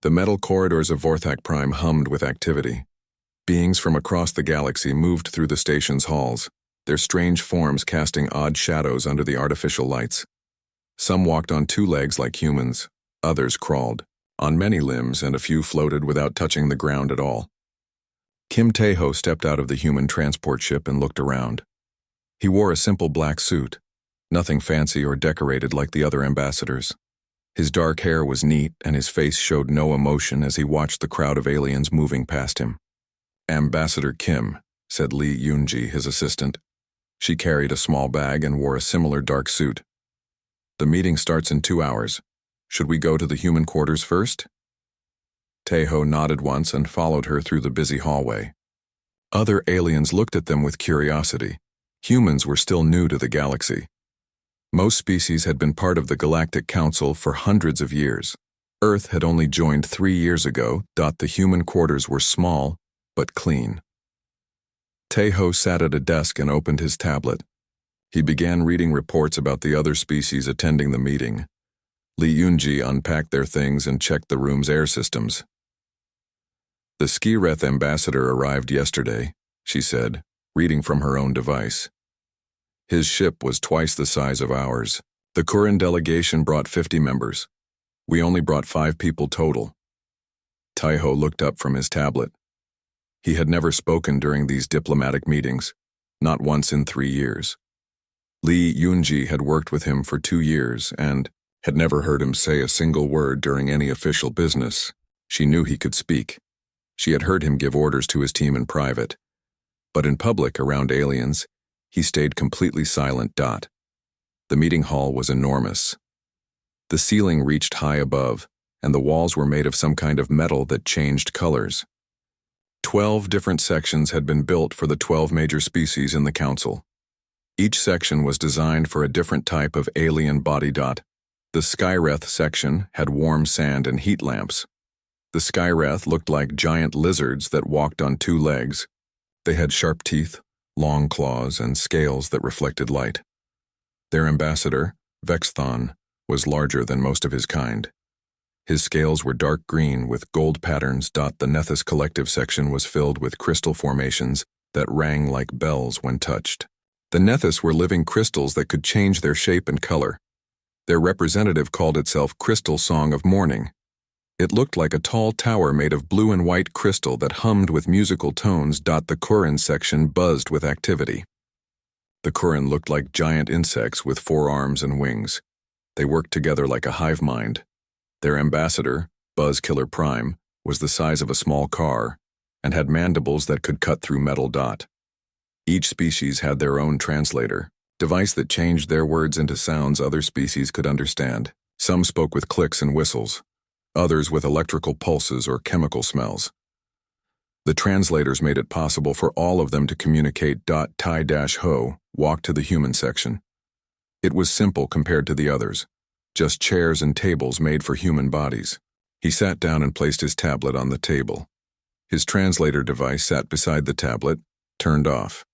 The metal corridors of Vorthak Prime hummed with activity. Beings from across the galaxy moved through the station's halls, their strange forms casting odd shadows under the artificial lights. Some walked on two legs like humans, others crawled, on many limbs, and a few floated without touching the ground at all. Kim Tae-ho stepped out of the human transport ship and looked around. He wore a simple black suit, nothing fancy or decorated like the other ambassadors. His dark hair was neat and his face showed no emotion as he watched the crowd of aliens moving past him. "Ambassador Kim," said Lee Yoonji, his assistant. She carried a small bag and wore a similar dark suit. "The meeting starts in 2 hours. Should we go to the human quarters first?" Tae-ho nodded once and followed her through the busy hallway. Other aliens looked at them with curiosity. Humans were still new to the galaxy. Most species had been part of the Galactic Council for hundreds of years. Earth had only joined 3 years ago. The human quarters were small, but clean. Tae-ho sat at a desk and opened his tablet. He began reading reports about the other species attending the meeting. Lee Yoonji unpacked their things and checked the room's air systems. "The Skireth ambassador arrived yesterday," she said, reading from her own device. "His ship was twice the size of ours. The Kurin delegation brought 50 members. We only brought 5 people total." Tae-ho looked up from his tablet. He had never spoken during these diplomatic meetings, not once in 3 years. Lee Yoonji had worked with him for 2 years and had never heard him say a single word during any official business. She knew he could speak. She had heard him give orders to his team in private. But in public, around aliens, he stayed completely silent. The meeting hall was enormous. The ceiling reached high above, and the walls were made of some kind of metal that changed colors. 12 different sections had been built for the 12 major species in the council. Each section was designed for a different type of alien body. The Skyreth section had warm sand and heat lamps. The Skyreth looked like giant lizards that walked on 2 legs. They had sharp teeth, long claws, and scales that reflected light. Their ambassador, Vexthon, was larger than most of his kind. His scales were dark green with gold patterns. The Nethys collective section was filled with crystal formations that rang like bells when touched. The Nethys were living crystals that could change their shape and color. Their representative called itself Crystal Song of Morning. It looked like a tall tower made of blue and white crystal that hummed with musical tones. The Kurin section buzzed with activity. The Kurin looked like giant insects with 4 arms and wings. They worked together like a hive mind. Their ambassador, Buzz Killer Prime, was the size of a small car and had mandibles that could cut through metal. Each species had their own translator, device that changed their words into sounds other species could understand. Some spoke with clicks and whistles, others with electrical pulses or chemical smells. The translators made it possible for all of them to communicate. Tai-Ho walked to the human section. It was simple compared to the others, just chairs and tables made for human bodies. He sat down and placed his tablet on the table. His translator device sat beside the tablet, turned off.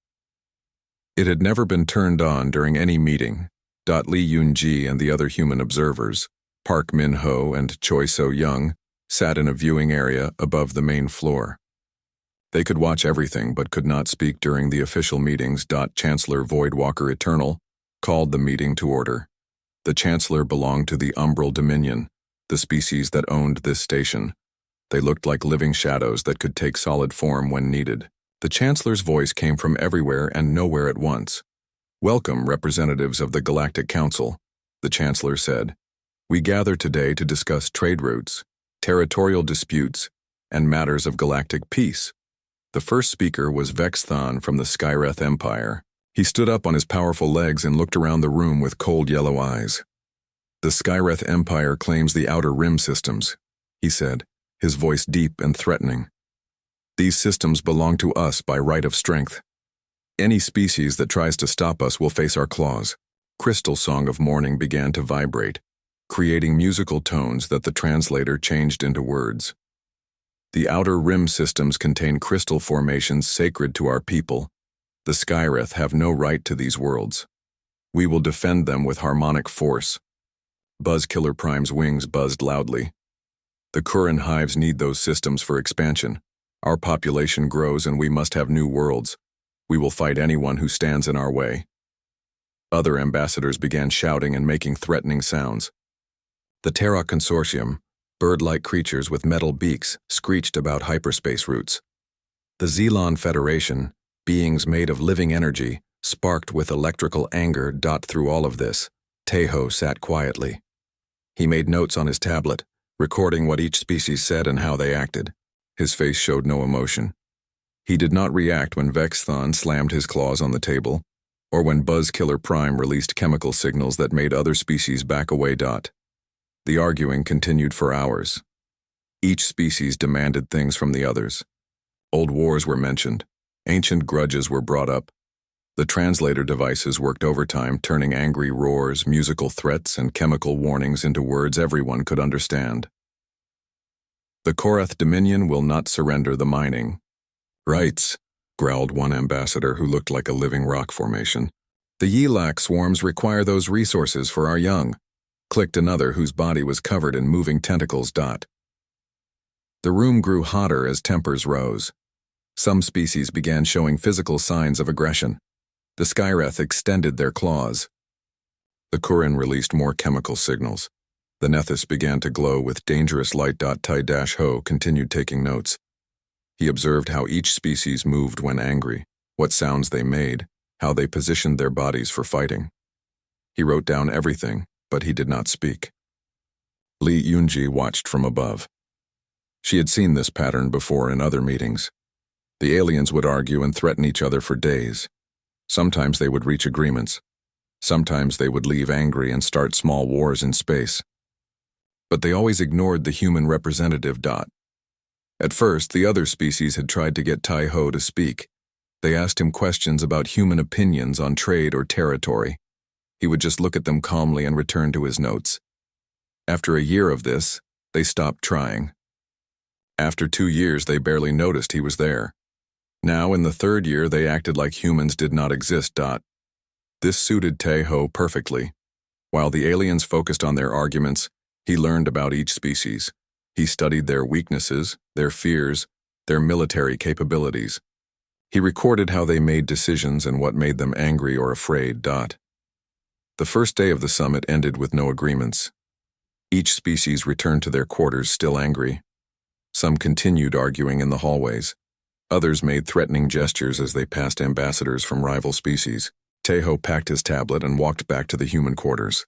It had never been turned on during any meeting. Lee Yoon-ji and the other human observers, Park Min-ho and Choi So-young, sat in a viewing area above the main floor. They could watch everything but could not speak during the official meetings. Chancellor Voidwalker Eternal called the meeting to order. The Chancellor belonged to the Umbral Dominion, the species that owned this station. They looked like living shadows that could take solid form when needed. The Chancellor's voice came from everywhere and nowhere at once. "Welcome, representatives of the Galactic Council," the Chancellor said. "We gather today to discuss trade routes, territorial disputes, and matters of galactic peace." The first speaker was Vexthon from the Skyreth Empire. He stood up on his powerful legs and looked around the room with cold yellow eyes. "The Skyreth Empire claims the Outer Rim systems," he said, his voice deep and threatening. "These systems belong to us by right of strength. Any species that tries to stop us will face our claws." Crystal Song of Morning began to vibrate, creating musical tones that the translator changed into words. "The Outer Rim systems contain crystal formations sacred to our people. The Skyreth have no right to these worlds. We will defend them with harmonic force." Buzz Killer Prime's wings buzzed loudly. The Kurin hives need those systems for expansion. Our population grows and we must have new worlds. We will fight anyone who stands in our way. Other ambassadors began shouting and making threatening sounds. The Terra Consortium, bird-like creatures with metal beaks, screeched about hyperspace routes. The Xelon Federation, beings made of living energy, sparked with electrical anger. Through all of this, Tejo sat quietly. He made notes on his tablet, recording what each species said and how they acted. His face showed no emotion. He did not react when Vexthon slammed his claws on the table, or when Buzzkiller Prime released chemical signals that made other species back away. The arguing continued for hours. Each species demanded things from the others. Old wars were mentioned. Ancient grudges were brought up. The translator devices worked overtime, turning angry roars, musical threats, and chemical warnings into words everyone could understand. The Korath Dominion will not surrender the mining. Rights, growled one ambassador who looked like a living rock formation. The Yelak swarms require those resources for our young, clicked another whose body was covered in moving tentacles. The room grew hotter as tempers rose. Some species began showing physical signs of aggression. The Skyreth extended their claws. The Kurin released more chemical signals. The Nethys began to glow with dangerous light. Tai-Ho continued taking notes. He observed how each species moved when angry, what sounds they made, how they positioned their bodies for fighting. He wrote down everything, but he did not speak. Li Yunji watched from above. She had seen this pattern before in other meetings. The aliens would argue and threaten each other for days. Sometimes they would reach agreements. Sometimes they would leave angry and start small wars in space. But they always ignored the human representative. At first, the other species had tried to get Tai-Ho to speak. They asked him questions about human opinions on trade or territory. He would just look at them calmly and return to his notes. After a year of this, they stopped trying. After 2 years, they barely noticed he was there. Now, in the 3rd year, they acted like humans did not exist. This suited Tai-Ho perfectly. While the aliens focused on their arguments, he learned about each species. He studied their weaknesses, their fears, their military capabilities. He recorded how they made decisions and what made them angry or afraid. The first day of the summit ended with no agreements. Each species returned to their quarters still angry. Some continued arguing in the hallways. Others made threatening gestures as they passed ambassadors from rival species. Tejo packed his tablet and walked back to the human quarters.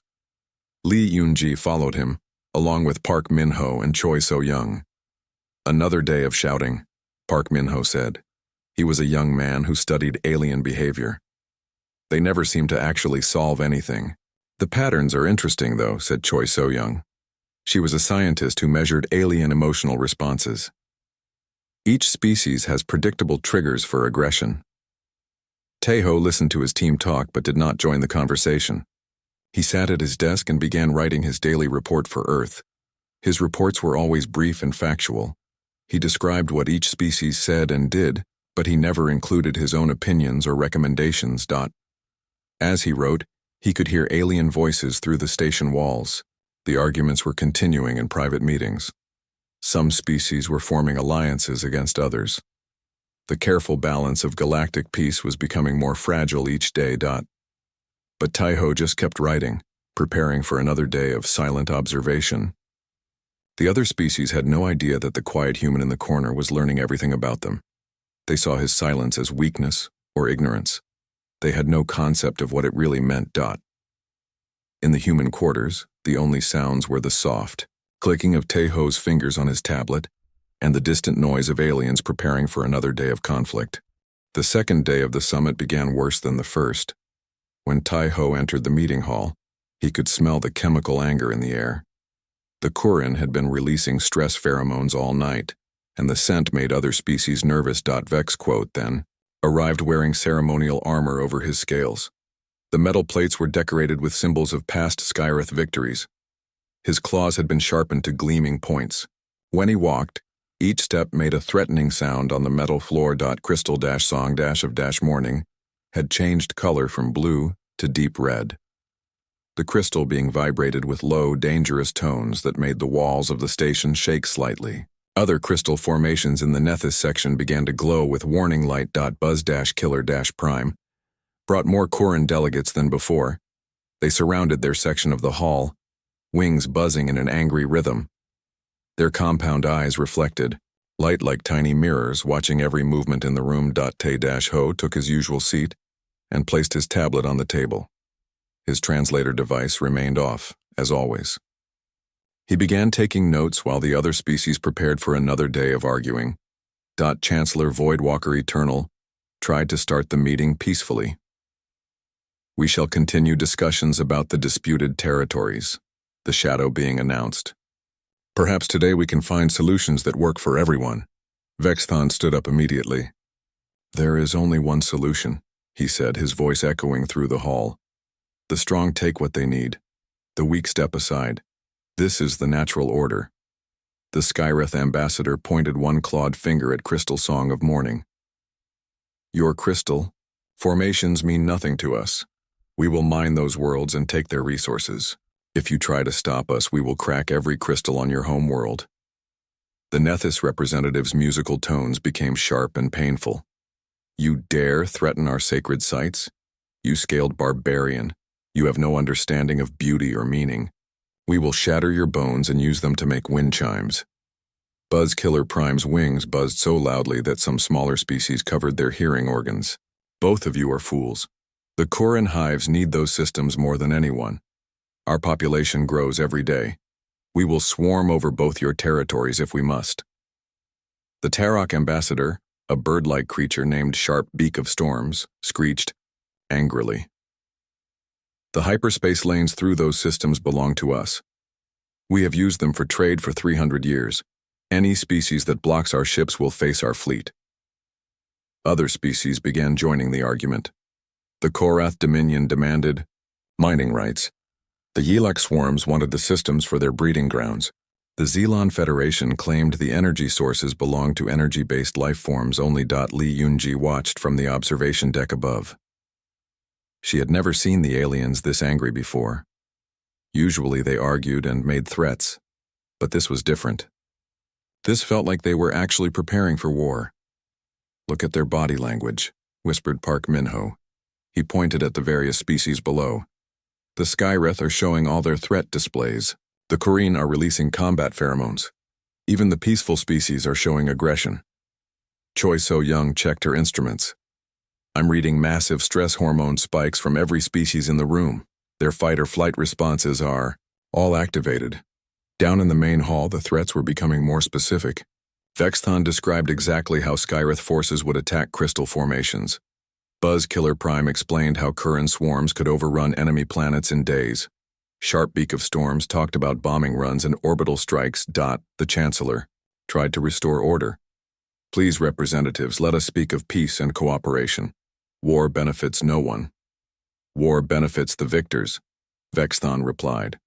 Li Yunji followed him, along with Park Min-ho and Choi So-young. Another day of shouting, Park Min-ho said. He was a young man who studied alien behavior. They never seemed to actually solve anything. The patterns are interesting, though, said Choi So-young. She was a scientist who measured alien emotional responses. Each species has predictable triggers for aggression. Tejo listened to his team talk but did not join the conversation. He sat at his desk and began writing his daily report for Earth. His reports were always brief and factual. He described what each species said and did, but he never included his own opinions or recommendations. As he wrote, he could hear alien voices through the station walls. The arguments were continuing in private meetings. Some species were forming alliances against others. The careful balance of galactic peace was becoming more fragile each day. But Tai-Ho just kept writing, preparing for another day of silent observation. The other species had no idea that the quiet human in the corner was learning everything about them. They saw his silence as weakness or ignorance. They had no concept of what it really meant. In the human quarters, the only sounds were the soft clicking of Tejo's fingers on his tablet and the distant noise of aliens preparing for another day of conflict. The second day of the summit began worse than the first. When Tai-Ho entered the meeting hall, he could smell the chemical anger in the air. The Kurin had been releasing stress pheromones all night, and the scent made other species nervous. Vex then arrived wearing ceremonial armor over his scales. The metal plates were decorated with symbols of past Skyreth victories. His claws had been sharpened to gleaming points. When he walked, each step made a threatening sound on the metal floor. Crystal-song of morning had changed color from blue to deep red. the crystal being vibrated with low, dangerous tones that made the walls of the station shake slightly. Other crystal formations in the Nethys section began to glow with warning light. Buzz-Killer-Prime brought more Corin delegates than before. They surrounded their section of the hall, wings buzzing in an angry rhythm. Their compound eyes reflected, light like tiny mirrors, watching every movement in the room. Te-Ho took his usual seat and placed his tablet on the table. His translator device remained off, as always. He began taking notes while the other species prepared for another day of arguing. Chancellor Voidwalker Eternal tried to start the meeting peacefully. "We shall continue discussions about the disputed territories," the shadow being announced. "Perhaps today we can find solutions that work for everyone." Vexthon stood up immediately. "There is only one solution," he said, his voice echoing through the hall. "The strong take what they need. The weak step aside. This is the natural order." The Skyreth ambassador pointed one clawed finger at Crystal Song of Morning. "Your crystal formations mean nothing to us. We will mine those worlds and take their resources. If you try to stop us, we will crack every crystal on your home world." The Nethys representative's musical tones became sharp and painful. "You dare threaten our sacred sites? You scaled barbarian. You have no understanding of beauty or meaning. We will shatter your bones and use them to make wind chimes." Buzz-Killer Prime's wings buzzed so loudly that some smaller species covered their hearing organs. "Both of you are fools. The Corin hives need those systems more than anyone. Our population grows every day. We will swarm over both your territories if we must." The Tarok ambassador, a bird-like creature named Sharp Beak of Storms, screeched angrily. "The hyperspace lanes through those systems belong to us. We have used them for trade for 300 years. Any species that blocks our ships will face our fleet." Other species began joining the argument. The Korath Dominion demanded mining rights. The Yilak swarms wanted the systems for their breeding grounds. The Zelon Federation claimed the energy sources belonged to energy-based life forms only. Li Yunji watched from the observation deck above. She had never seen the aliens this angry before. Usually they argued and made threats, but this was different. This felt like they were actually preparing for war. "Look at their body language," whispered Park Minho. He pointed at the various species below. "The Skyreth are showing all their threat displays. The Corin are releasing combat pheromones. Even the peaceful species are showing aggression." Choi So-young checked her instruments. "I'm reading massive stress hormone spikes from every species in the room. Their fight-or-flight responses are all activated." Down in the main hall, the threats were becoming more specific. Vexthon described exactly how Skyreth forces would attack crystal formations. Buzz-Killer Prime explained how Corin swarms could overrun enemy planets in days. Sharp Beak of Storms talked about bombing runs and orbital strikes. The Chancellor tried to restore order. "Please, representatives, let us speak of peace and cooperation. War benefits no one." "War benefits the victors," Vexthon replied.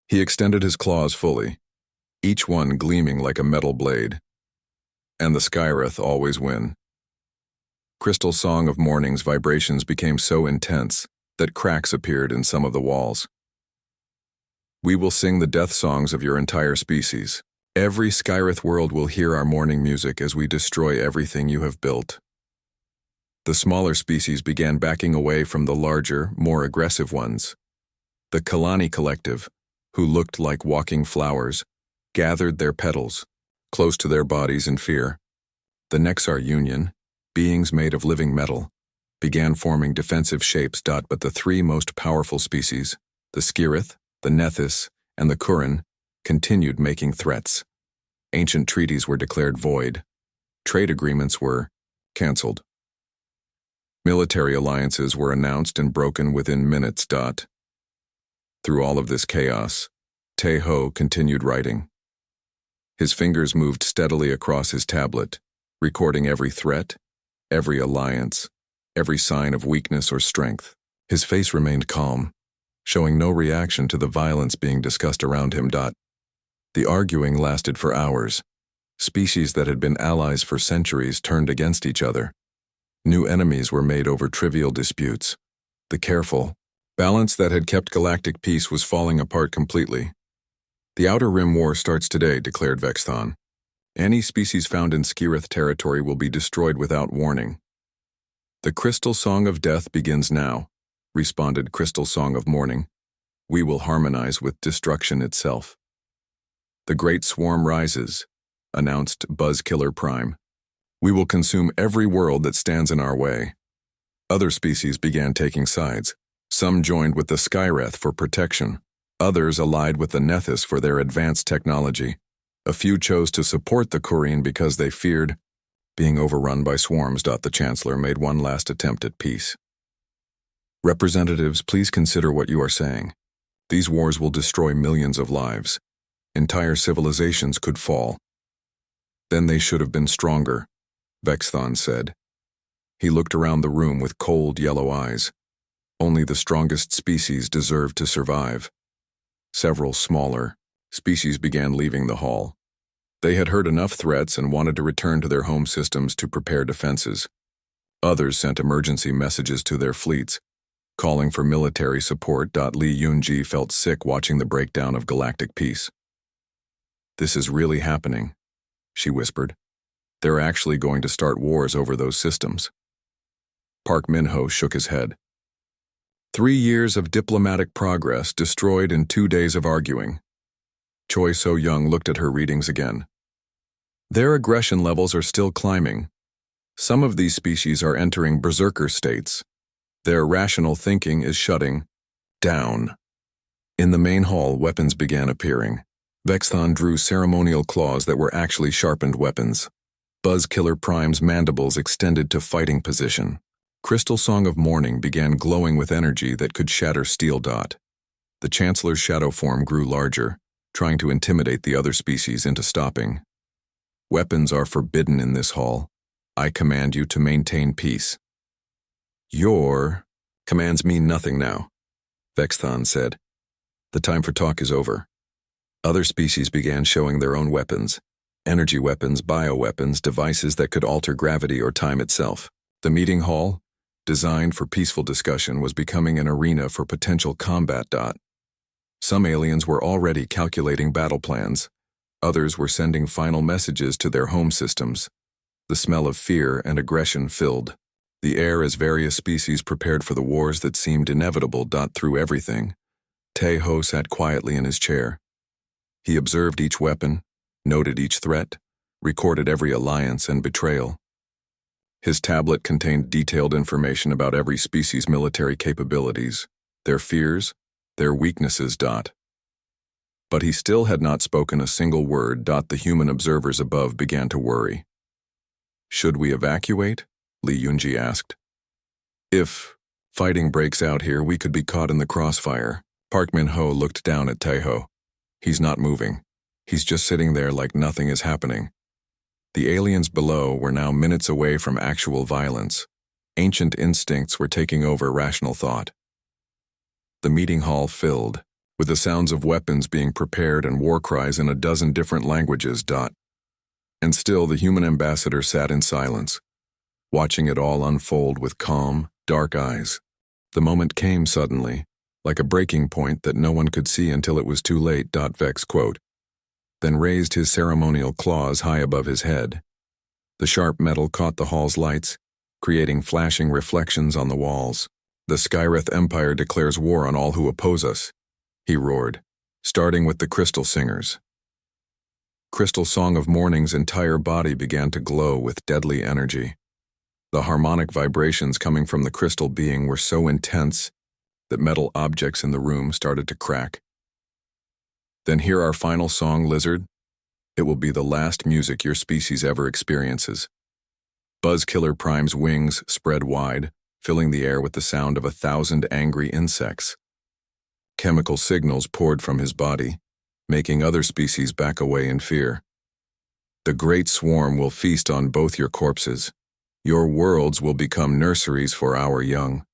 He extended his claws fully, each one gleaming like a metal blade. "And the Skyreth always win." Crystal Song of Morning's vibrations became so intense that cracks appeared in some of the walls. "We will sing the death songs of your entire species. Every Skyreth world will hear our morning music as we destroy everything you have built." The smaller species began backing away from the larger, more aggressive ones. The Kalani Collective, who looked like walking flowers, gathered their petals close to their bodies in fear. The Nexar Union, beings made of living metal, began forming defensive shapes. But the three most powerful species, the Skirith, the Nethys, and the Corin, continued making threats. Ancient treaties were declared void. Trade agreements were cancelled. Military alliances were announced and broken within minutes. Through all of this chaos, Te-Ho continued writing. His fingers moved steadily across his tablet, recording every threat, every alliance, every sign of weakness or strength. His face remained calm, showing no reaction to the violence being discussed around him. The arguing lasted for hours. Species that had been allies for centuries turned against each other. New enemies were made over trivial disputes. The careful, Balance that had kept galactic peace was falling apart completely. The Outer Rim War starts today, declared Vexthon. Any species found in Skirith territory will be destroyed without warning. The Crystal Song of Death begins now, responded Crystal Song of Mourning. We will harmonize with destruction itself. The Great Swarm rises, announced Buzzkiller Prime. We will consume every world that stands in our way. Other species began taking sides. Some joined with the Skyreth for protection. Others allied with the Nethys for their advanced technology. A few chose to support the Korean because they feared being overrun by swarms. The Chancellor made one last attempt at peace. Representatives, please consider what you are saying. These wars will destroy millions of lives. Entire civilizations could fall. Then they should have been stronger, Vexthon said. He looked around the room with cold yellow eyes. Only the strongest species deserved to survive. Several smaller species began leaving the hall. They had heard enough threats and wanted to return to their home systems to prepare defenses. Others sent emergency messages to their fleets, calling for military support. Li Yunji felt sick watching the breakdown of galactic peace. This is really happening, she whispered. They're actually going to start wars over those systems. Park Minho shook his head. 3 years of diplomatic progress destroyed in 2 days of arguing. Choi So-young looked at her readings again. Their aggression levels are still climbing. Some of these species are entering berserker states. Their rational thinking is shutting down. In the main hall, weapons began appearing. Vexthon drew ceremonial claws that were actually sharpened weapons. Buzzkiller Prime's mandibles extended to fighting position. Crystal Song of Mourning began glowing with energy that could shatter steel. The Chancellor's shadow form grew larger, trying to intimidate the other species into stopping. Weapons are forbidden in this hall. I command you to maintain peace. Your commands mean nothing now, Vexthon said. The time for talk is over. Other species began showing their own weapons. Energy weapons, bioweapons, devices that could alter gravity or time itself. The meeting hall, designed for peaceful discussion, was becoming an arena for potential combat. Some aliens were already calculating battle plans. Others were sending final messages to their home systems. The smell of fear and aggression filled the air as various species prepared for the wars that seemed inevitable. Through everything, Tae-ho sat quietly in his chair. He observed each weapon, noted each threat, recorded every alliance and betrayal. His tablet contained detailed information about every species' military capabilities, their fears, their weaknesses. But he still had not spoken a single word. The human observers above began to worry. Should we evacuate? Li Yunji asked. If fighting breaks out here, we could be caught in the crossfire. Park Min-ho looked down at Tae-ho. He's not moving. He's just sitting there like nothing is happening. The aliens below were now minutes away from actual violence. Ancient instincts were taking over rational thought. The meeting hall filled, with the sounds of weapons being prepared and war cries in a dozen different languages. And still the human ambassador sat in silence, watching it all unfold with calm, dark eyes. The moment came suddenly, like a breaking point that no one could see until it was too late. Vex quote, then raised his ceremonial claws high above his head. The sharp metal caught the hall's lights, creating flashing reflections on the walls. The Skyreth Empire declares war on all who oppose us, he roared, starting with the Crystal Singers. Crystal Song of Mourning's entire body began to glow with deadly energy. The harmonic vibrations coming from the crystal being were so intense that metal objects in the room started to crack. Then hear our final song, Lizard. It will be the last music your species ever experiences. Buzzkiller Prime's wings spread wide, filling the air with the sound of 1,000 angry insects. Chemical signals poured from his body, making other species back away in fear. The great swarm will feast on both your corpses. Your worlds will become nurseries for our young.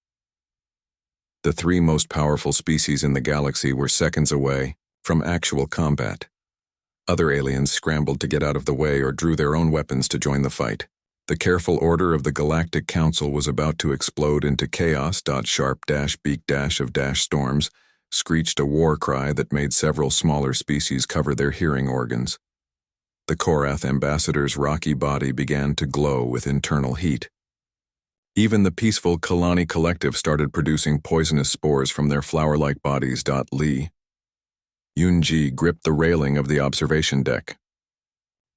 The 3 most powerful species in the galaxy were seconds away from actual combat. Other aliens scrambled to get out of the way or drew their own weapons to join the fight. The careful order of the Galactic Council was about to explode into chaos. Sharp beak of storms screeched a war cry that made several smaller species cover their hearing organs. The Korath ambassador's rocky body began to glow with internal heat. Even the peaceful Kalani collective started producing poisonous spores from their flower-like bodies. Li Yunji gripped the railing of the observation deck.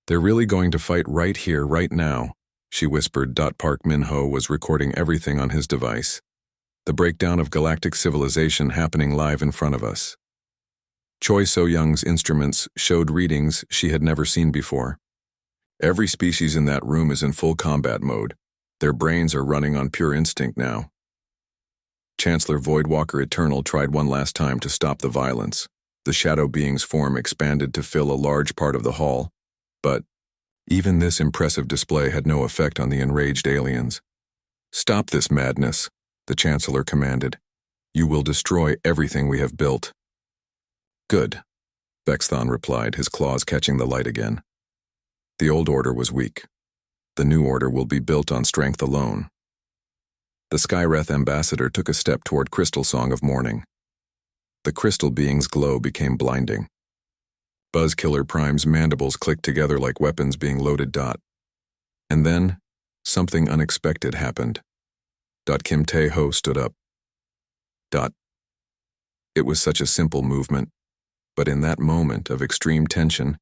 "They're really going to fight right here, right now," she whispered. Park Minho was recording everything on his device. The breakdown of galactic civilization happening live in front of us. Choi So-young's instruments showed readings she had never seen before. Every species in that room is in full combat mode. Their brains are running on pure instinct now. Chancellor Voidwalker Eternal tried one last time to stop the violence. The shadow being's form expanded to fill a large part of the hall, but even this impressive display had no effect on the enraged aliens. "Stop this madness," the Chancellor commanded. "You will destroy everything we have built." "Good," Vexthon replied, his claws catching the light again. "The old order was weak. The new order will be built on strength alone." The Skyreth ambassador took a step toward Crystal Song of Morning. The crystal being's glow became blinding. Buzzkiller Prime's mandibles clicked together like weapons being loaded. And then, something unexpected happened. Kim Tae-ho stood up. It was such a simple movement, but in that moment of extreme tension,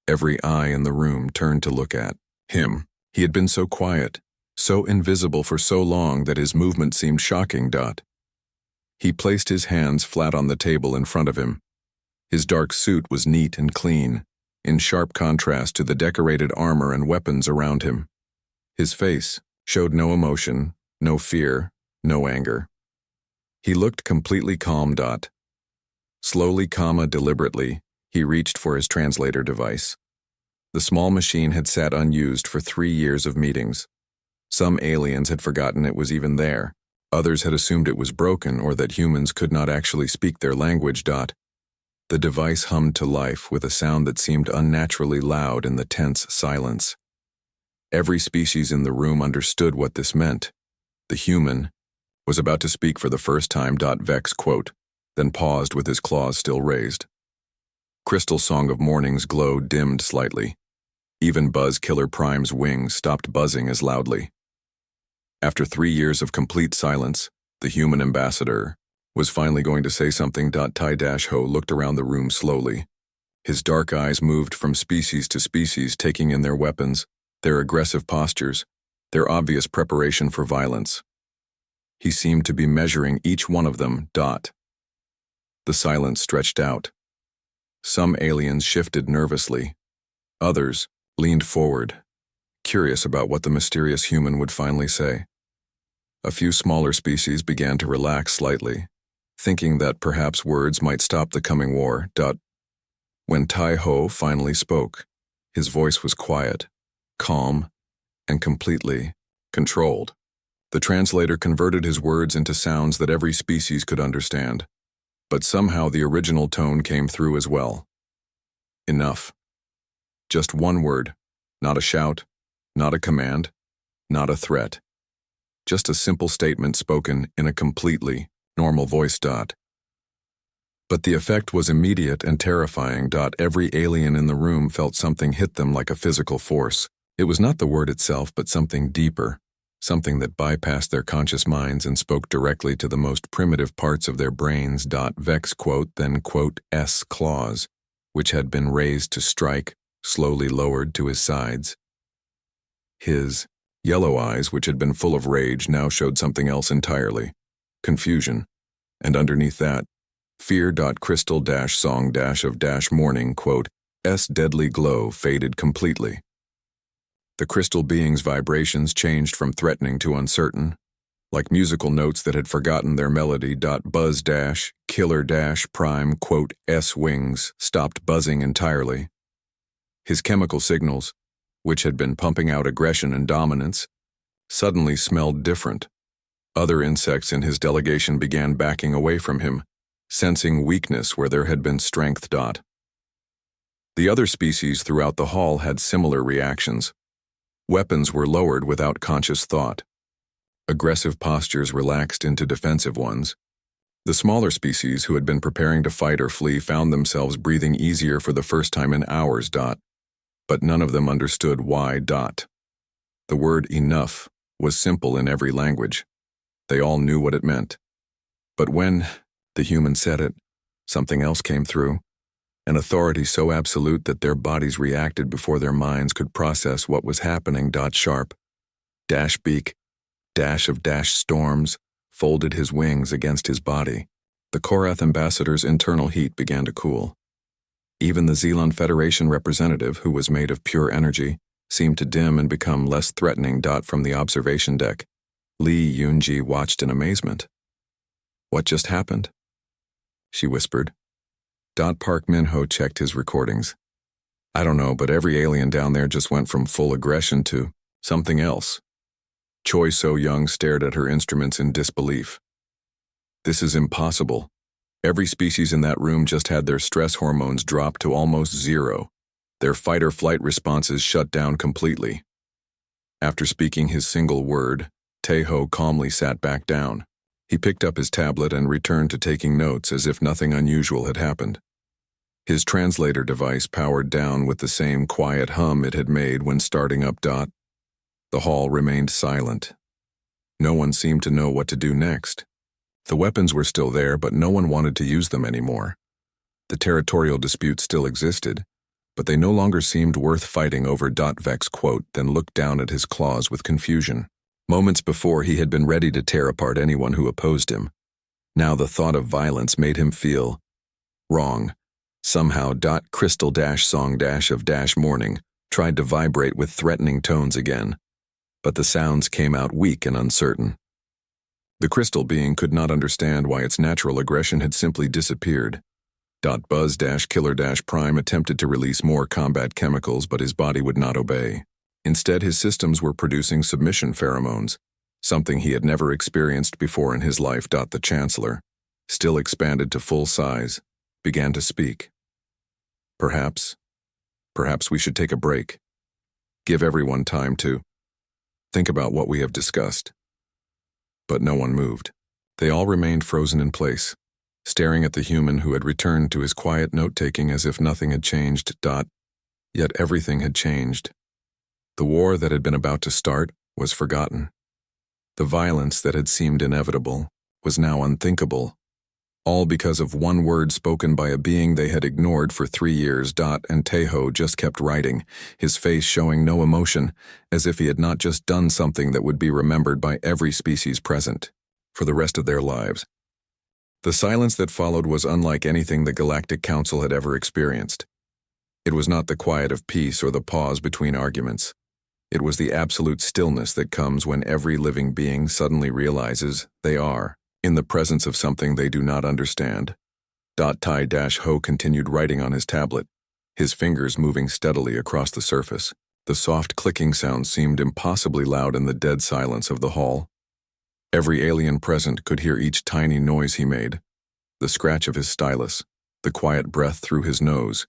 every eye in the room turned to look at him. He had been so quiet, so invisible for so long that his movement seemed shocking. He placed his hands flat on the table in front of him. His dark suit was neat and clean, in sharp contrast to the decorated armor and weapons around him. His face showed no emotion, no fear, no anger. He looked completely calm. Slowly, deliberately, he reached for his translator device. The small machine had sat unused for 3 years of meetings. Some aliens had forgotten it was even there. Others had assumed it was broken or that humans could not actually speak their language. The device hummed to life with a sound that seemed unnaturally loud in the tense silence. Every species in the room understood what this meant. The human was about to speak for the first time. Vex quote, then paused with his claws still raised. Crystal Song of Morning's glow dimmed slightly. Even Buzzkiller Prime's wings stopped buzzing as loudly. After 3 years of complete silence, the human ambassador was finally going to say something. Tai-Ho looked around the room slowly. His dark eyes moved from species to species, taking in their weapons, their aggressive postures, their obvious preparation for violence. He seemed to be measuring each one of them. The silence stretched out. Some aliens shifted nervously. Others leaned forward, curious about what the mysterious human would finally say. A few smaller species began to relax slightly, thinking that perhaps words might stop the coming war. When Tai-Ho finally spoke, his voice was quiet, calm, and completely controlled. The translator converted his words into sounds that every species could understand, but somehow the original tone came through as well. Enough. Just one word, not a shout, not a command, not a threat. Just a simple statement spoken in a completely normal voice. But the effect was immediate and terrifying. Every alien in the room felt something hit them like a physical force. It was not the word itself, but something deeper, something that bypassed their conscious minds and spoke directly to the most primitive parts of their brains. Vex quote, then quote, S claws, which had been raised to strike, slowly lowered to his sides. His yellow eyes, which had been full of rage, now showed something else entirely, confusion, and underneath that, fear. Crystal Song of Morning quote, S deadly glow faded completely. The crystal being's vibrations changed from threatening to uncertain, like musical notes that had forgotten their melody. Buzz Killer Prime quote, S wings stopped buzzing entirely. His chemical signals, which had been pumping out aggression and dominance, suddenly smelled different. Other insects in his delegation began backing away from him, sensing weakness where there had been strength. The other species throughout the hall had similar reactions. Weapons were lowered without conscious thought. Aggressive postures relaxed into defensive ones. The smaller species who had been preparing to fight or flee found themselves breathing easier for the first time in hours. But none of them understood why. The word enough was simple in every language. They all knew what it meant. But when the human said it, something else came through. An authority so absolute that their bodies reacted before their minds could process what was happening. Sharp, dash beak, dash of dash storms, folded his wings against his body. The Korath ambassador's internal heat began to cool. Even the Xelon Federation representative, who was made of pure energy, seemed to dim and become less threatening. From the observation deck, Lee Yunji watched in amazement. "What just happened?" she whispered. Park Minho checked his recordings. "I don't know, but every alien down there just went from full aggression to something else." Choi So-young stared at her instruments in disbelief. "This is impossible. Every species in that room just had their stress hormones drop to almost zero. Their fight-or-flight responses shut down completely." After speaking his single word, Taeho calmly sat back down. He picked up his tablet and returned to taking notes as if nothing unusual had happened. His translator device powered down with the same quiet hum it had made when starting up. The hall remained silent. No one seemed to know what to do next. The weapons were still there, but no one wanted to use them anymore. The territorial dispute still existed, but they no longer seemed worth fighting over. Vex then looked down at his claws with confusion. Moments before, he had been ready to tear apart anyone who opposed him. Now the thought of violence made him feel wrong. Somehow. Crystal song of morning tried to vibrate with threatening tones again, but the sounds came out weak and uncertain. The crystal being could not understand why its natural aggression had simply disappeared. Buzz Killer Prime attempted to release more combat chemicals, but his body would not obey. Instead, his systems were producing submission pheromones, something he had never experienced before in his life. The Chancellor, still expanded to full size, began to speak. Perhaps we should take a break. Give everyone time to think about what we have discussed." But no one moved. They all remained frozen in place, staring at the human who had returned to his quiet note-taking as if nothing had changed. Yet everything had changed. The war that had been about to start was forgotten. The violence that had seemed inevitable was now unthinkable, all because of one word spoken by a being they had ignored for 3 years. And Taeho just kept writing, his face showing no emotion, as if he had not just done something that would be remembered by every species present for the rest of their lives. The silence that followed was unlike anything the Galactic Council had ever experienced. It was not the quiet of peace or the pause between arguments. It was the absolute stillness that comes when every living being suddenly realizes they are in the presence of something they do not understand. Tai-Ho continued writing on his tablet, his fingers moving steadily across the surface. The soft clicking sound seemed impossibly loud in the dead silence of the hall. Every alien present could hear each tiny noise he made, the scratch of his stylus, the quiet breath through his nose,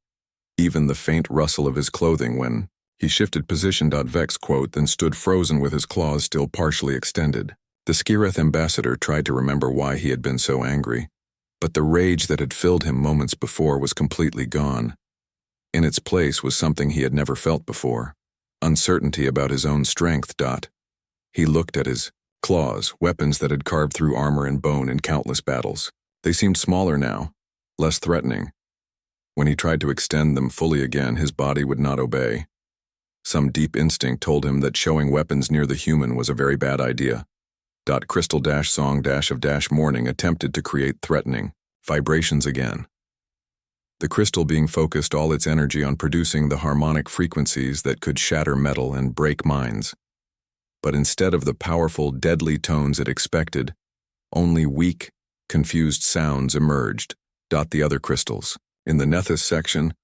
even the faint rustle of his clothing when he shifted position. Vex then stood frozen with his claws still partially extended. The Skireth ambassador tried to remember why he had been so angry, but the rage that had filled him moments before was completely gone. In its place was something he had never felt before, uncertainty about his own strength. He looked at his claws, weapons that had carved through armor and bone in countless battles. They seemed smaller now, less threatening. When he tried to extend them fully again, his body would not obey. Some deep instinct told him that showing weapons near the human was a very bad idea. Crystal song of morning attempted to create threatening vibrations again. The crystal being focused all its energy on producing the harmonic frequencies that could shatter metal and break minds. But instead of the powerful, deadly tones it expected, only weak, confused sounds emerged. The other crystals, in the Nethys section,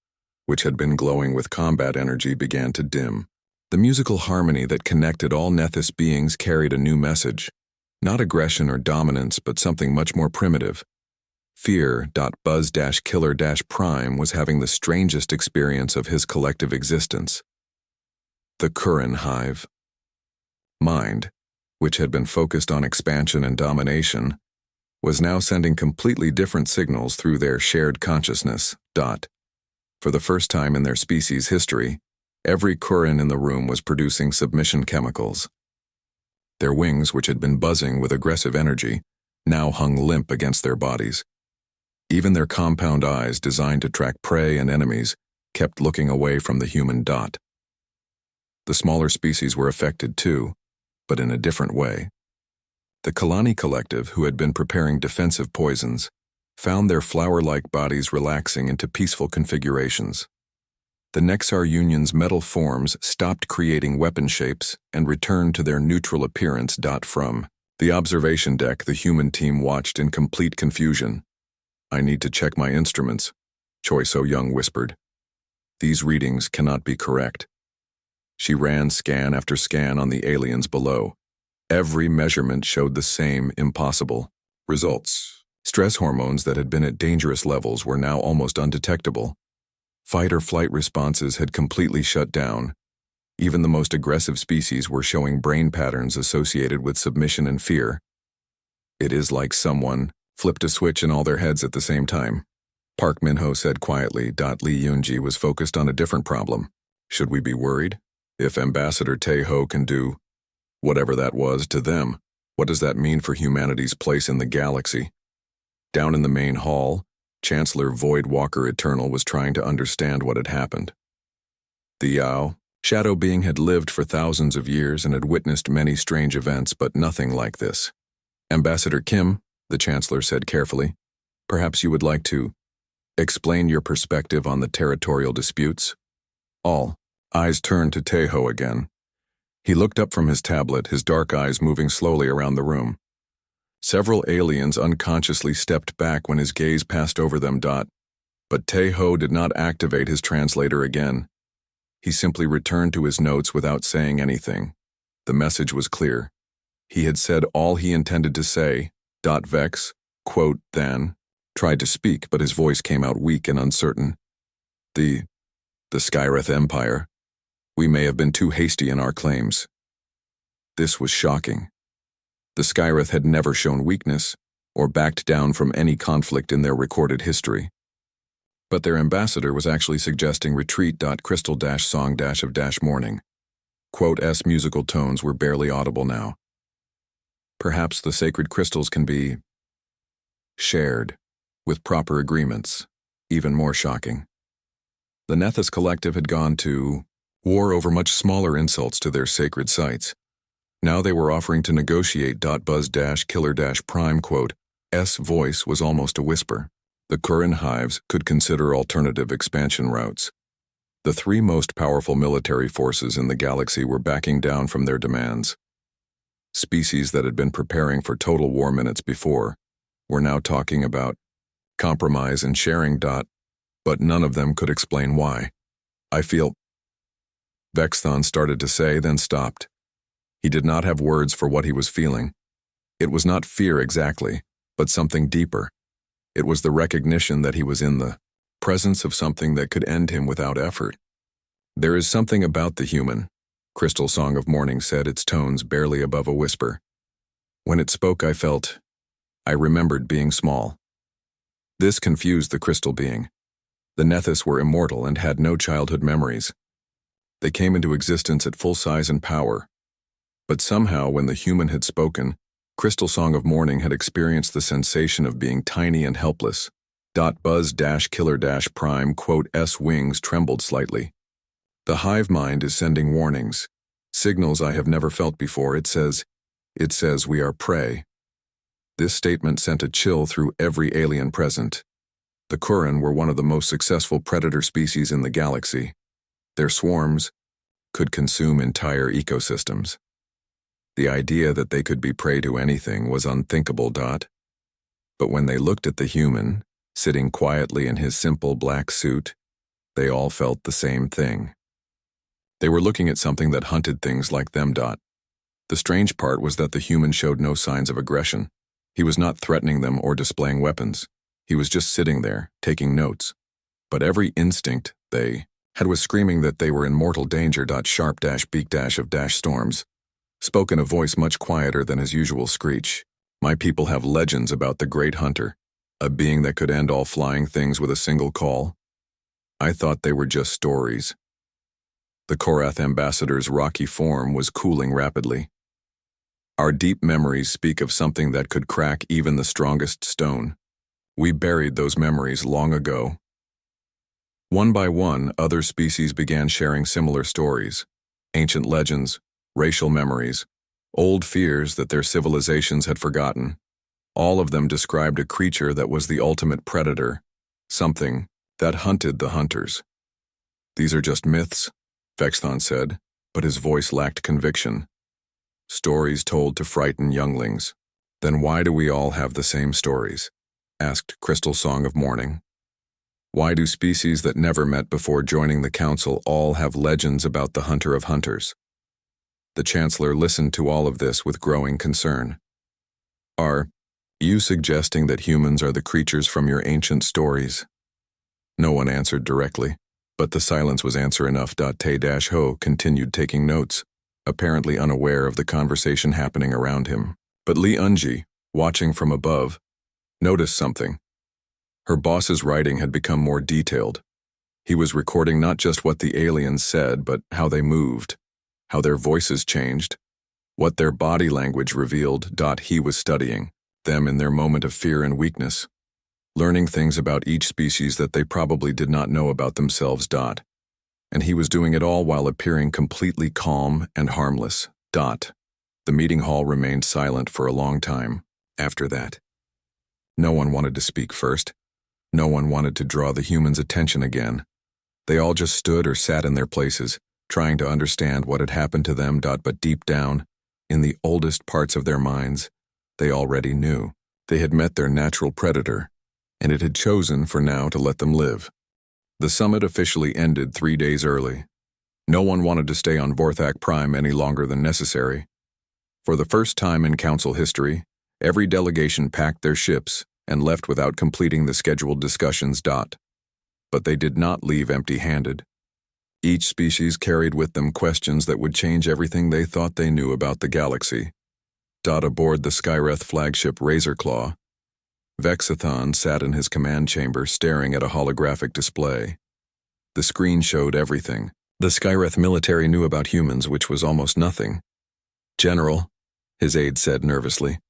which had been glowing with combat energy, began to dim. The musical harmony that connected all Nethys beings carried a new message. Not aggression or dominance, but something much more primitive. Fear. Buzz Killer Prime was having the strangest experience of his collective existence. The Curran Hive. Mind, which had been focused on expansion and domination, was now sending completely different signals through their shared consciousness. For the first time in their species' history, every Curran in the room was producing submission chemicals. Their wings, which had been buzzing with aggressive energy, now hung limp against their bodies. Even their compound eyes, designed to track prey and enemies, kept looking away from the human. The smaller species were affected too, but in a different way. The Kalani collective, who had been preparing defensive poisons, found their flower-like bodies relaxing into peaceful configurations. The Nexar Union's metal forms stopped creating weapon shapes and returned to their neutral appearance. From the observation deck, the human team watched in complete confusion. "I need to check my instruments," Choi So-young whispered. "These readings cannot be correct." She ran scan after scan on the aliens below. Every measurement showed the same impossible results. Stress hormones that had been at dangerous levels were now almost undetectable. Fight or flight responses had completely shut down. Even the most aggressive species were showing brain patterns associated with submission and fear. "It is like someone flipped a switch in all their heads at the same time," Park Min-ho said quietly. Lee Yoon-ji was focused on a different problem. "Should we be worried? If Ambassador Tae-ho can do whatever that was to them, what does that mean for humanity's place in the galaxy?" Down in the main hall, Chancellor Void Walker Eternal was trying to understand what had happened. The Yao, shadow being, had lived for thousands of years and had witnessed many strange events, but nothing like this. "Ambassador Kim," the Chancellor said carefully, "perhaps you would like to explain your perspective on the territorial disputes?" All eyes turned to Tae-ho again. He looked up from his tablet, his dark eyes moving slowly around the room. Several aliens unconsciously stepped back when his gaze passed over them. But Tae-ho did not activate his translator again. He simply returned to his notes without saying anything. The message was clear. He had said all he intended to say. Vex, then, tried to speak, but his voice came out weak and uncertain. The Skyreth Empire. We may have been too hasty in our claims." This was shocking. The Skyreth had never shown weakness or backed down from any conflict in their recorded history. But their ambassador was actually suggesting retreat. Crystal-song-of-morning. S musical tones were barely audible now. "Perhaps the sacred crystals can be shared with proper agreements." Even more shocking. The Nethys collective had gone to war over much smaller insults to their sacred sites. Now they were offering to negotiate. Buzz-Killer-Prime S voice was almost a whisper. The Curran hives could consider alternative expansion routes. The three most powerful military forces in the galaxy were backing down from their demands. Species that had been preparing for total war minutes before were now talking about compromise and sharing. But none of them could explain why. "I feel," Vexthon started to say, then stopped. He did not have words for what he was feeling. It was not fear exactly, but something deeper. It was the recognition that he was in the presence of something that could end him without effort. "There is something about the human," Crystal Song of Morning said, its tones barely above a whisper. "When it spoke, I remembered being small." This confused the crystal being. The Nethys were immortal and had no childhood memories. They came into existence at full size and power. But somehow, when the human had spoken, Crystal Song of Morning had experienced the sensation of being tiny and helpless. Buzz-Killer-Prime S wings trembled slightly. "The hive mind is sending warnings. Signals I have never felt before. It says we are prey." This statement sent a chill through every alien present. The Curran were one of the most successful predator species in the galaxy. Their swarms could consume entire ecosystems. The idea that they could be prey to anything was unthinkable. But when they looked at the human, sitting quietly in his simple black suit, they all felt the same thing. They were looking at something that hunted things like them. The strange part was that the human showed no signs of aggression. He was not threatening them or displaying weapons. He was just sitting there, taking notes. But every instinct they Head was screaming that they were in mortal danger. Sharp beak of storms. Spoke in a voice much quieter than his usual screech. My people have legends about the great hunter, a being that could end all flying things with a single call. I thought they were just stories. The Korath ambassador's rocky form was cooling rapidly. Our deep memories speak of something that could crack even the strongest stone. We buried those memories long ago. One by one, other species began sharing similar stories, ancient legends, racial memories, old fears that their civilizations had forgotten. All of them described a creature that was the ultimate predator, something that hunted the hunters. These are just myths, Vexthon said, but his voice lacked conviction. Stories told to frighten younglings. Then why do we all have the same stories? Asked Crystal Song of Morning. Why do species that never met before joining the council all have legends about the hunter of hunters? The Chancellor listened to all of this with growing concern. Are you suggesting that humans are the creatures from your ancient stories? No one answered directly, but the silence was answer enough. Te-Ho continued taking notes, apparently unaware of the conversation happening around him. But Li Unji, watching from above, noticed something. Her boss's writing had become more detailed. He was recording not just what the aliens said, but how they moved, how their voices changed, what their body language revealed. He was studying them in their moment of fear and weakness, learning things about each species that they probably did not know about themselves. And he was doing it all while appearing completely calm and harmless. The meeting hall remained silent for a long time after that. No one wanted to speak first. No one wanted to draw the humans' attention again. They all just stood or sat in their places, trying to understand what had happened to them. But deep down, in the oldest parts of their minds, they already knew. They had met their natural predator, and it had chosen for now to let them live. The summit officially ended 3 days early. No one wanted to stay on Vorthak Prime any longer than necessary. For the first time in Council history, every delegation packed their ships and left without completing the scheduled discussions. But they did not leave empty-handed. Each species carried with them questions that would change everything they thought they knew about the galaxy. Aboard the Skyreth flagship Razorclaw, Vexathon sat in his command chamber staring at a holographic display. The screen showed everything. The Skyreth military knew about humans, which was almost nothing. General, his aide said nervously,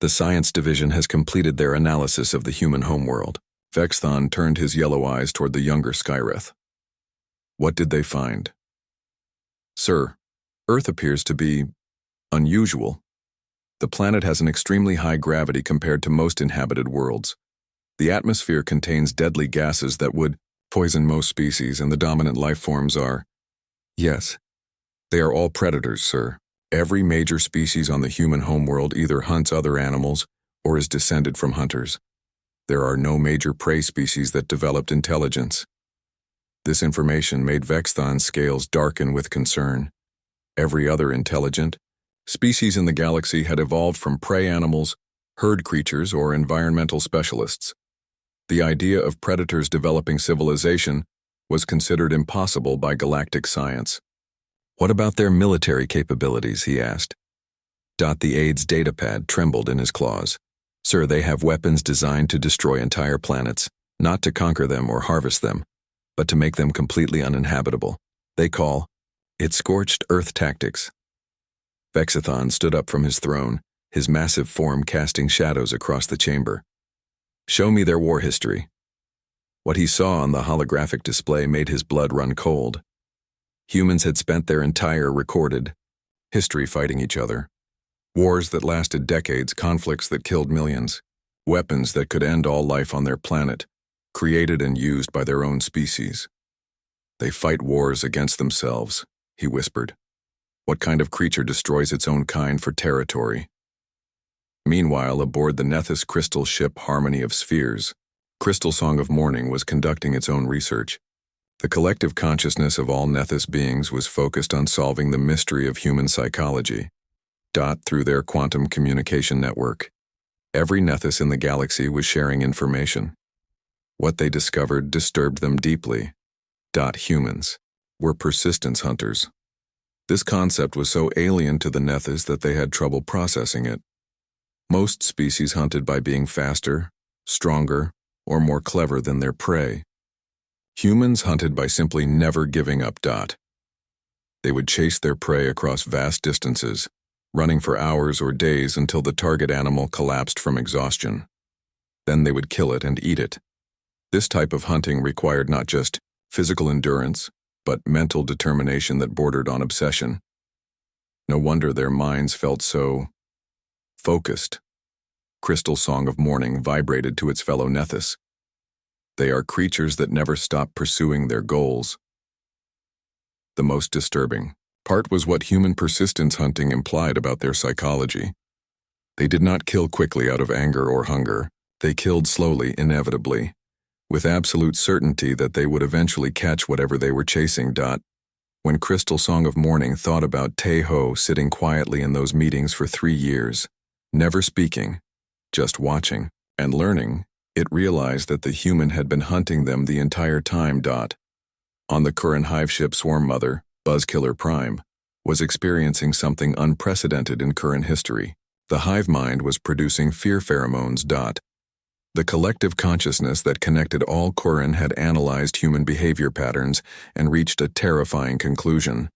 the science division has completed their analysis of the human homeworld. Vexathon turned his yellow eyes toward the younger Skyreth. What did they find? Sir, Earth appears to be unusual. The planet has an extremely high gravity compared to most inhabited worlds. The atmosphere contains deadly gases that would poison most species, and the dominant life forms are... Yes, they are all predators, sir. Every major species on the human homeworld either hunts other animals or is descended from hunters. There are no major prey species that developed intelligence. This information made Vexthon's scales darken with concern. Every other intelligent species in the galaxy had evolved from prey animals, herd creatures, or environmental specialists. The idea of predators developing civilization was considered impossible by galactic science. What about their military capabilities, he asked. The aide's datapad trembled in his claws. Sir, they have weapons designed to destroy entire planets, not to conquer them or harvest them, but to make them completely uninhabitable. They call it scorched earth tactics. Vexathon stood up from his throne, his massive form casting shadows across the chamber. Show me their war history. What he saw on the holographic display made his blood run cold. Humans had spent their entire recorded history fighting each other. Wars that lasted decades, conflicts that killed millions, weapons that could end all life on their planet, created and used by their own species. They fight wars against themselves, he whispered. What kind of creature destroys its own kind for territory? Meanwhile, aboard the Nethys crystal ship Harmony of Spheres, Crystal Song of Morning was conducting its own research. The collective consciousness of all Nethys beings was focused on solving the mystery of human psychology. Through their quantum communication network, every Nethys in the galaxy was sharing information. What they discovered disturbed them deeply. Humans were persistence hunters. This concept was so alien to the Nethys that they had trouble processing it. Most species hunted by being faster, stronger, or more clever than their prey. Humans hunted by simply never giving up. They would chase their prey across vast distances, running for hours or days until the target animal collapsed from exhaustion. Then they would kill it and eat it. This type of hunting required not just physical endurance, but mental determination that bordered on obsession. No wonder their minds felt so focused. Crystal Song of Morning vibrated to its fellow Nethys. They are creatures that never stop pursuing their goals. The most disturbing part was what human persistence hunting implied about their psychology. They did not kill quickly out of anger or hunger. They killed slowly, inevitably, with absolute certainty that they would eventually catch whatever they were chasing. When Crystal Song of Morning thought about Tae-ho sitting quietly in those meetings for 3 years, never speaking, just watching and learning, it realized that the human had been hunting them the entire time. On the current hive ship, Swarm Mother, Buzzkiller Prime, was experiencing something unprecedented in current history. The hive mind was producing fear pheromones. The collective consciousness that connected all Kurin had analyzed human behavior patterns and reached a terrifying conclusion.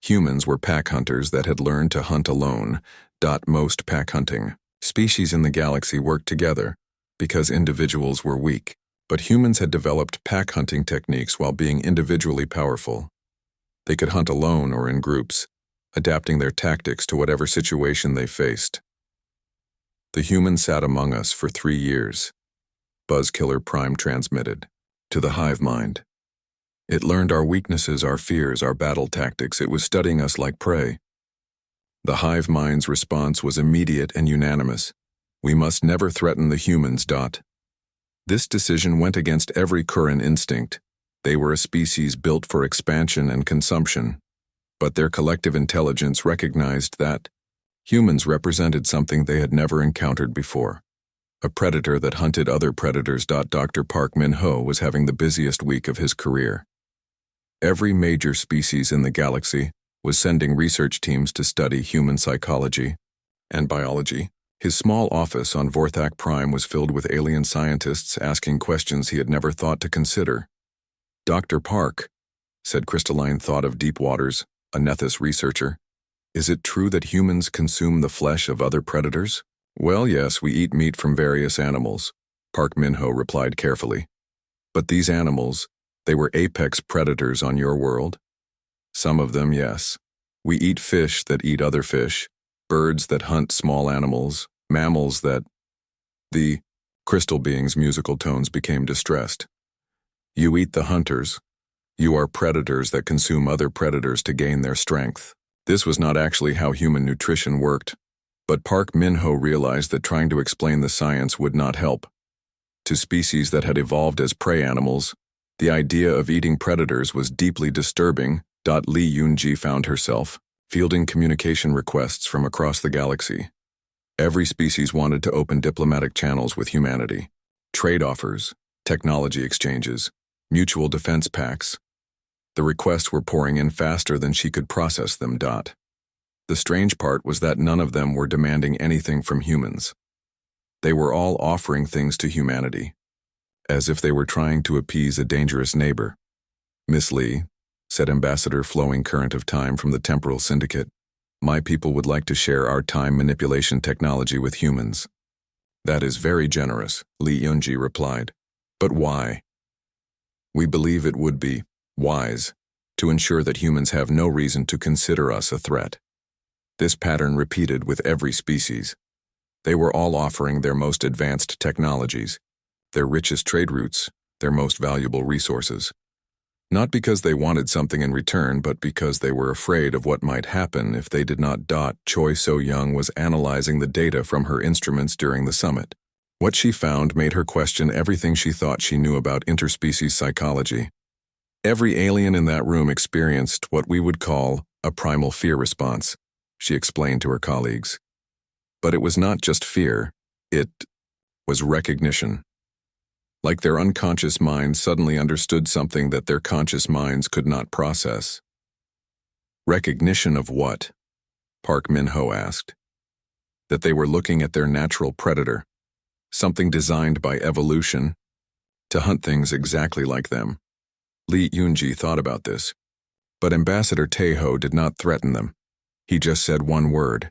Humans were pack hunters that had learned to hunt alone. Most pack hunting species in the galaxy worked together because individuals were weak, but humans had developed pack hunting techniques while being individually powerful. They could hunt alone or in groups, adapting their tactics to whatever situation they faced. The human sat among us for 3 years, Buzzkiller Prime transmitted, to the hive mind. It learned our weaknesses, our fears, our battle tactics. It was studying us like prey. The hive mind's response was immediate and unanimous. We must never threaten the humans. This decision went against every Kurin instinct. They were a species built for expansion and consumption, but their collective intelligence recognized that humans represented something they had never encountered before. A predator that hunted other predators. Dr. Park Min-ho was having the busiest week of his career. Every major species in the galaxy was sending research teams to study human psychology and biology. His small office on Vorthak Prime was filled with alien scientists asking questions he had never thought to consider. Dr. Park, said Crystalline Thought of Deep Waters, a Nethys researcher, is it true that humans consume the flesh of other predators? Well, yes, we eat meat from various animals, Park Min-ho replied carefully. But these animals, they were apex predators on your world? Some of them, yes. We eat fish that eat other fish, birds that hunt small animals, mammals that... The crystal being's musical tones became distressed. You eat the hunters. You are predators that consume other predators to gain their strength. This was not actually how human nutrition worked, but Park Min-ho realized that trying to explain the science would not help. To species that had evolved as prey animals, the idea of eating predators was deeply disturbing. Lee Yoon-ji found herself fielding communication requests from across the galaxy. Every species wanted to open diplomatic channels with humanity. Trade offers, technology exchanges, mutual defense pacts. The requests were pouring in faster than she could process them. The strange part was that none of them were demanding anything from humans. They were all offering things to humanity, as if they were trying to appease a dangerous neighbor. Miss Lee, said Ambassador Flowing Current of Time from the Temporal Syndicate, my people would like to share our time manipulation technology with humans. That is very generous, Lee Yoon-ji replied. But why? We believe it would be wise to ensure that humans have no reason to consider us a threat. This pattern repeated with every species. They were all offering their most advanced technologies, their richest trade routes, their most valuable resources. Not because they wanted something in return, but because they were afraid of what might happen if they did not. Choi So-young was analyzing the data from her instruments during the summit. What she found made her question everything she thought she knew about interspecies psychology. Every alien in that room experienced what we would call a primal fear response, she explained to her colleagues. But it was not just fear, it was recognition. Like their unconscious minds suddenly understood something that their conscious minds could not process. Recognition of what? Park Min-ho asked. That they were looking at their natural predator, something designed by evolution to hunt things exactly like them. Lee Yoonji thought about this, but Ambassador Taeho did not threaten them. He just said one word.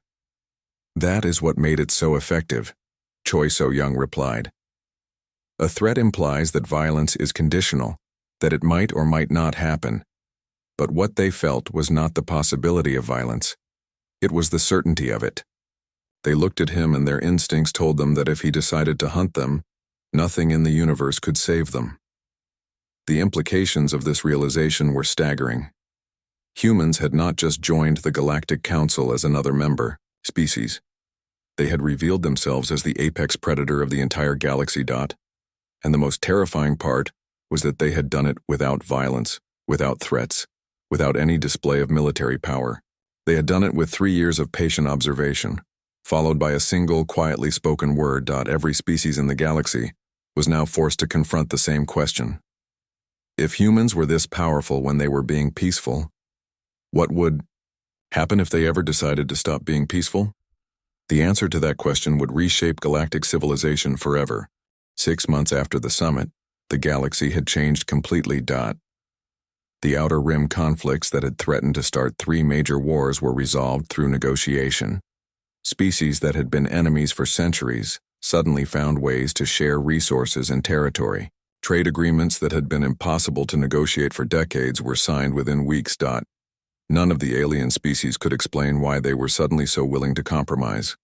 That is what made it so effective, Choi So-young replied. A threat implies that violence is conditional, that it might or might not happen. But what they felt was not the possibility of violence. It was the certainty of it. They looked at him and their instincts told them that if he decided to hunt them, nothing in the universe could save them. The implications of this realization were staggering. Humans had not just joined the Galactic Council as another member, species. They had revealed themselves as the apex predator of the entire galaxy. And the most terrifying part was that they had done it without violence, without threats, without any display of military power. They had done it with 3 years of patient observation, followed by a single, quietly spoken word. Every species in the galaxy was now forced to confront the same question. If humans were this powerful when they were being peaceful, what would happen if they ever decided to stop being peaceful? The answer to that question would reshape galactic civilization forever. 6 months after the summit, the galaxy had changed completely. The Outer Rim conflicts that had threatened to start 3 major wars were resolved through negotiation. Species that had been enemies for centuries suddenly found ways to share resources and territory. Trade agreements that had been impossible to negotiate for decades were signed within weeks. None of the alien species could explain why they were suddenly so willing to compromise.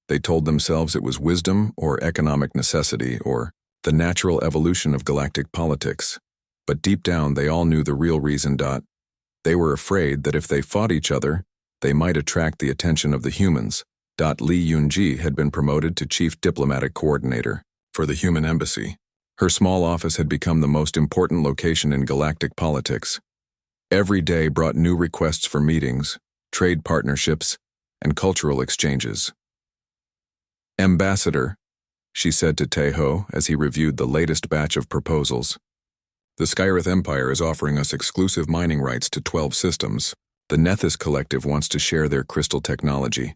They told themselves it was wisdom or economic necessity or the natural evolution of galactic politics. But deep down they all knew the real reason. They were afraid that if they fought each other, they might attract the attention of the humans. Lee Yoonji had been promoted to Chief Diplomatic Coordinator for the Human Embassy. Her small office had become the most important location in galactic politics. Every day brought new requests for meetings, trade partnerships, and cultural exchanges. Ambassador, she said to Taeho as he reviewed the latest batch of proposals. The Skyrith Empire is offering us exclusive mining rights to 12 systems. The Nethys Collective wants to share their crystal technology.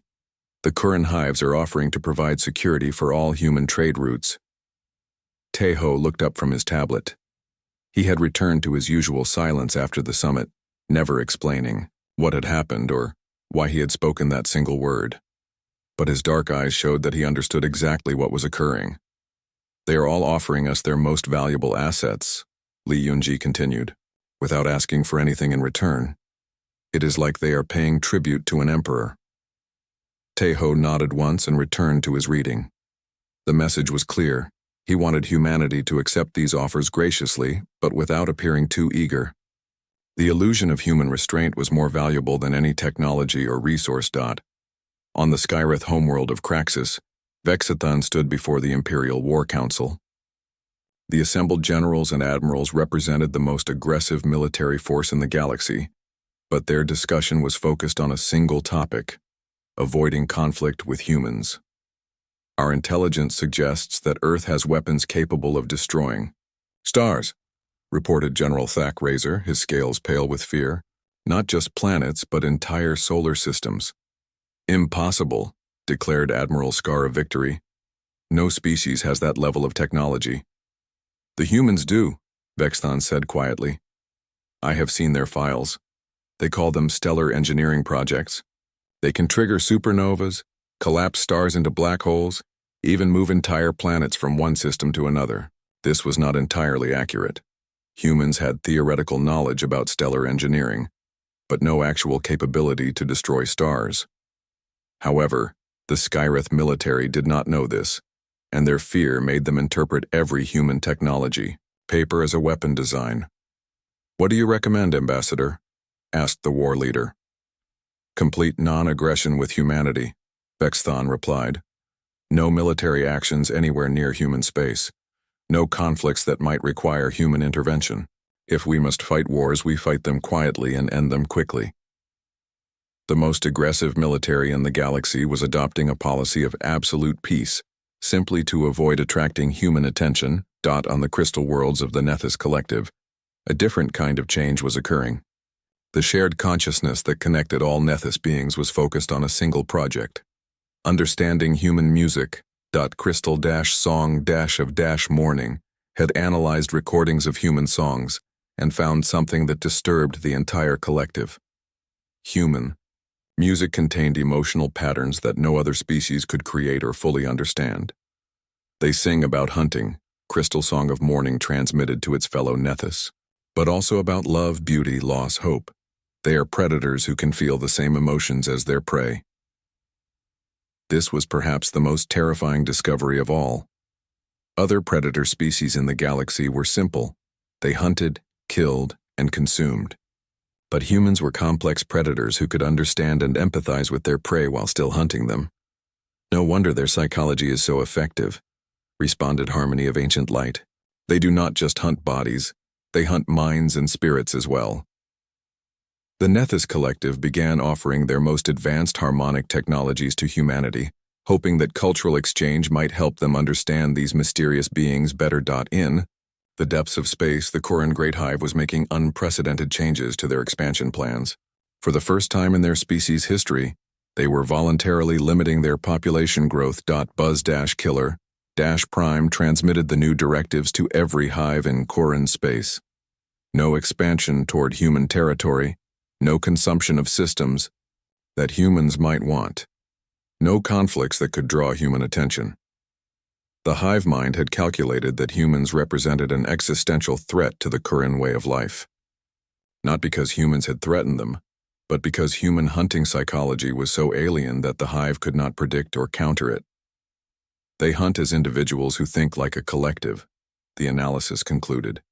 The Kuran Hives are offering to provide security for all human trade routes. Taeho looked up from his tablet. He had returned to his usual silence after the summit, never explaining what had happened or why he had spoken that single word. But his dark eyes showed that he understood exactly what was occurring. They are all offering us their most valuable assets, Lee Yoonji continued, without asking for anything in return. It is like they are paying tribute to an emperor. Taeho nodded once and returned to his reading. The message was clear. He wanted humanity to accept these offers graciously, but without appearing too eager. The illusion of human restraint was more valuable than any technology or resource. On the Skyrith homeworld of Kraxus, Vexathon stood before the Imperial War Council. The assembled generals and admirals represented the most aggressive military force in the galaxy, but their discussion was focused on a single topic: avoiding conflict with humans. Our intelligence suggests that Earth has weapons capable of destroying stars, reported General Thak Razor, his scales pale with fear. Not just planets, but entire solar systems. Impossible, declared Admiral Scar of Victory. No species has that level of technology. The humans do, Vexthon said quietly. I have seen their files. They call them stellar engineering projects. They can trigger supernovas, collapse stars into black holes, even move entire planets from one system to another. This was not entirely accurate. Humans had theoretical knowledge about stellar engineering, but no actual capability to destroy stars. However, the Skyrith military did not know this, and their fear made them interpret every human technology, paper as a weapon design. What do you recommend, Ambassador? Asked the war leader. Complete non-aggression with humanity, Vexthon replied. No military actions anywhere near human space. No conflicts that might require human intervention. If we must fight wars, we fight them quietly and end them quickly. The most aggressive military in the galaxy was adopting a policy of absolute peace, simply to avoid attracting human attention, on the crystal worlds of the Nethys Collective, a different kind of change was occurring. The shared consciousness that connected all Nethys beings was focused on a single project. Understanding Human Music, Crystal-Song-of-Morning had analyzed recordings of human songs and found something that disturbed the entire collective. Human music contained emotional patterns that no other species could create or fully understand. They sing about hunting, Crystal Song of Morning transmitted to its fellow Nethys, but also about love, beauty, loss, hope. They are predators who can feel the same emotions as their prey. This was perhaps the most terrifying discovery of all. Other predator species in the galaxy were simple. They hunted, killed, and consumed. But humans were complex predators who could understand and empathize with their prey while still hunting them. No wonder their psychology is so effective, responded Harmony of Ancient Light. They do not just hunt bodies, they hunt minds and spirits as well. The Nethys Collective began offering their most advanced harmonic technologies to humanity, hoping that cultural exchange might help them understand these mysterious beings better. In the depths of space, the Koran Great Hive was making unprecedented changes to their expansion plans. For the first time in their species' history, they were voluntarily limiting their population growth. Buzz-Killer-Prime transmitted the new directives to every hive in Koran space. No expansion toward human territory, no consumption of systems that humans might want, no conflicts that could draw human attention. The hive mind had calculated that humans represented an existential threat to the Koran way of life. Not because humans had threatened them, but because human hunting psychology was so alien that the hive could not predict or counter it. They hunt as individuals who think like a collective, the analysis concluded.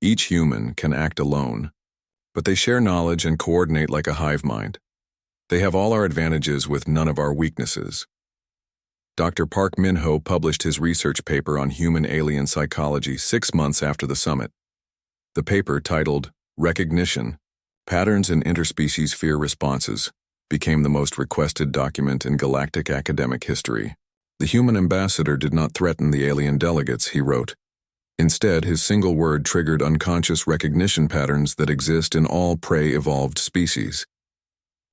Each human can act alone, but they share knowledge and coordinate like a hive mind. They have all our advantages with none of our weaknesses. Dr. Park Min-ho published his research paper on human-alien psychology 6 months after the summit. The paper, titled Recognition, Patterns in Interspecies Fear Responses, became the most requested document in galactic academic history. The human ambassador did not threaten the alien delegates, he wrote. Instead, his single word triggered unconscious recognition patterns that exist in all prey-evolved species.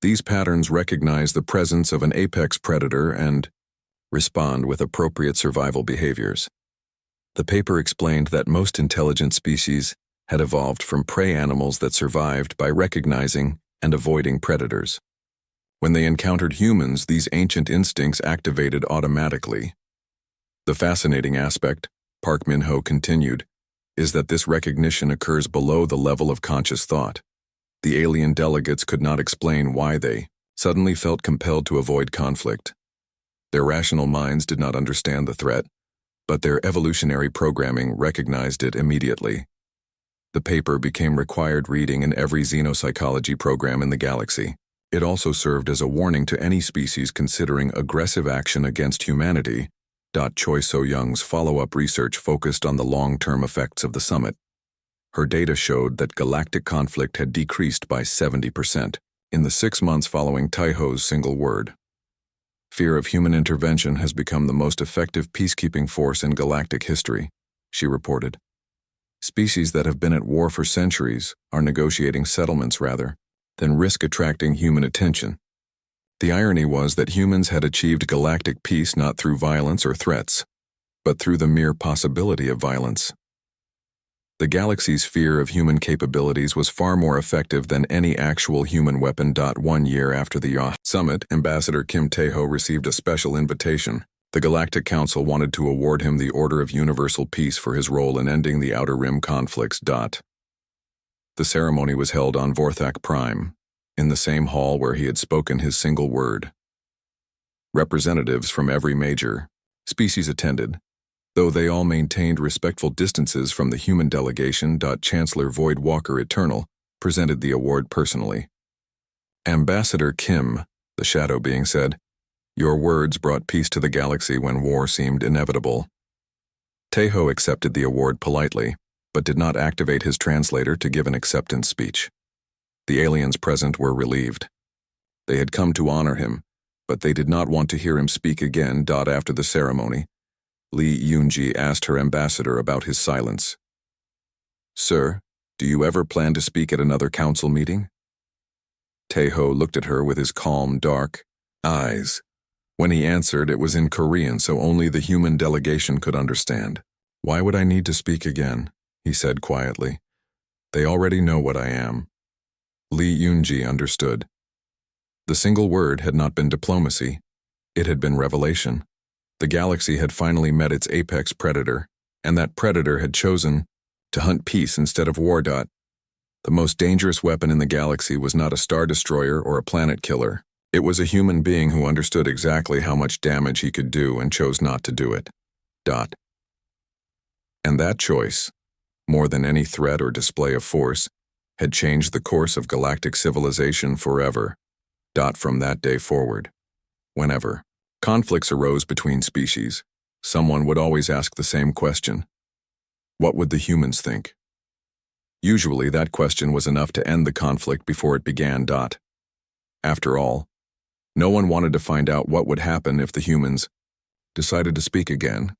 These patterns recognize the presence of an apex predator and respond with appropriate survival behaviors. The paper explained that most intelligent species had evolved from prey animals that survived by recognizing and avoiding predators. When they encountered humans, these ancient instincts activated automatically. The fascinating aspect, Park Min-ho continued, is that this recognition occurs below the level of conscious thought. The alien delegates could not explain why they suddenly felt compelled to avoid conflict. Their rational minds did not understand the threat, but their evolutionary programming recognized it immediately. The paper became required reading in every xenopsychology program in the galaxy. It also served as a warning to any species considering aggressive action against humanity. Choi So-young's follow-up research focused on the long-term effects of the summit. Her data showed that galactic conflict had decreased by 70% in the 6 months following Taiho's single word. Fear of human intervention has become the most effective peacekeeping force in galactic history, she reported. Species that have been at war for centuries are negotiating settlements rather than risk attracting human attention. The irony was that humans had achieved galactic peace not through violence or threats, but through the mere possibility of violence. The galaxy's fear of human capabilities was far more effective than any actual human weapon. 1 year after the summit, Ambassador Kim Tae-ho received a special invitation. The Galactic Council wanted to award him the Order of Universal Peace for his role in ending the Outer Rim conflicts. The ceremony was held on Vorthak Prime, in the same hall where he had spoken his single word. Representatives from every major species attended, though they all maintained respectful distances from the human delegation. Chancellor Void Walker Eternal presented the award personally. Ambassador Kim, the shadow being, said, "Your words brought peace to the galaxy when war seemed inevitable." Tae-ho accepted the award politely, but did not activate his translator to give an acceptance speech. The aliens present were relieved. They had come to honor him, But they did not want to hear him speak again. After the ceremony, Li Yunji asked her ambassador about his silence. "Sir, do you ever plan to speak at another council meeting?" Taeho looked at her with his calm, dark eyes. When he answered, it was in Korean, so only the human delegation could understand. "Why would I need to speak again?" he said quietly. "They already know what I am." Li Yunji understood. The single word had not been diplomacy. It had been revelation. The galaxy had finally met its apex predator, and that predator had chosen to hunt peace instead of war. The most dangerous weapon in the galaxy was not a star destroyer or a planet killer. It was a human being who understood exactly how much damage he could do and chose not to do it. And that choice, more than any threat or display of force, had changed the course of galactic civilization forever. From that day forward, whenever conflicts arose between species, someone would always ask the same question: what would the humans think? Usually that question was enough to end the conflict before it began. After all, no one wanted to find out what would happen if the humans decided to speak again.